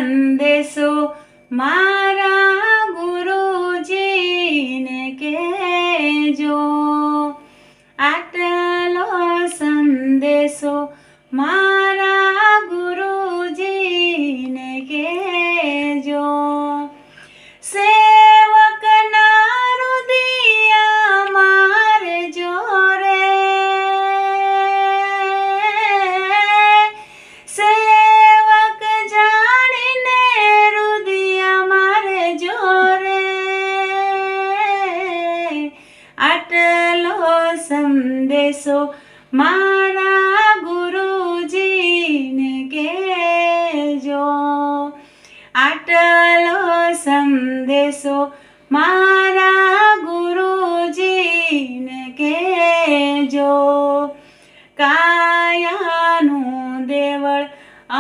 સંદેશો મારા ગુરુજીને કહેજો, આટલો સંદેશો મારા ગુરુજીને કહેજો। સેવકના રુદિયા મારજો રે, સેવક જાણીને રુદિયા મારજો રે, આટલો સંદેશો મારા ગુરુજીને કહેજો, આટલો સંદેશો મારા ગુરુજીને કહેજો। કાયાનું દેવળ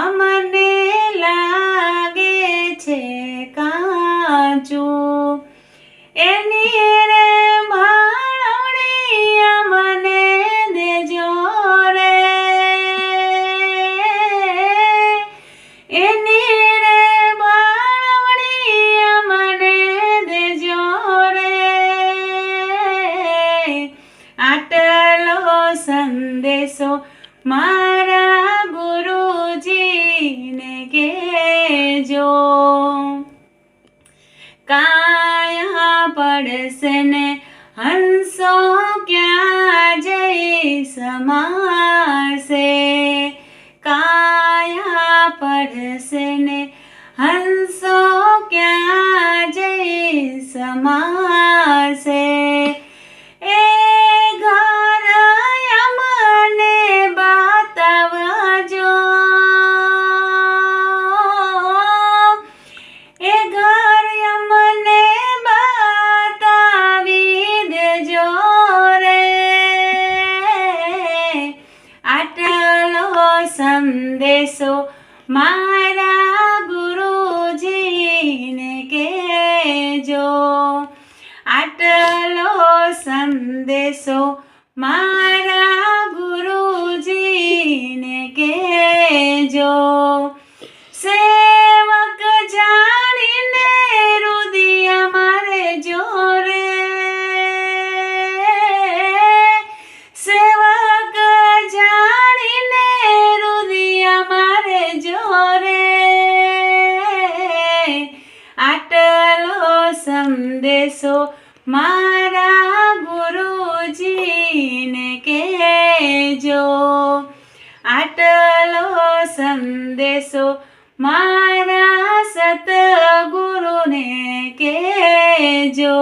અમને લાગે છે કાચું, એની રે ભાળવણી અમને દેજો રે, એની રે ભાળવણી અમને દેજો રે, આટલો સંદેશો મારા ગુરુજીને કહેજો। કાયા પડશે ને હંસો ક્યાં જઈ સમાશે, કાયા પડશે ને હંસો ક્યાં જઈ સમાશે, એ ઘર અમને બતાવજો, એ ઘર અમને બતાવી દેજો રે, આટલો સંદેશો મારા ગુરુજીને કહેજો, આટલો સંદેશો મારા ગુરુજીને કહેજો। સેવક જાણીને રુદિયા મારજો રે, સેવક જાણીને રુદિયા મારજો રે, આટલો સંદેશો મારા ગુરુજીને કહેજો, આટલો સંદેશો મારા સતગુરુને કહેજો।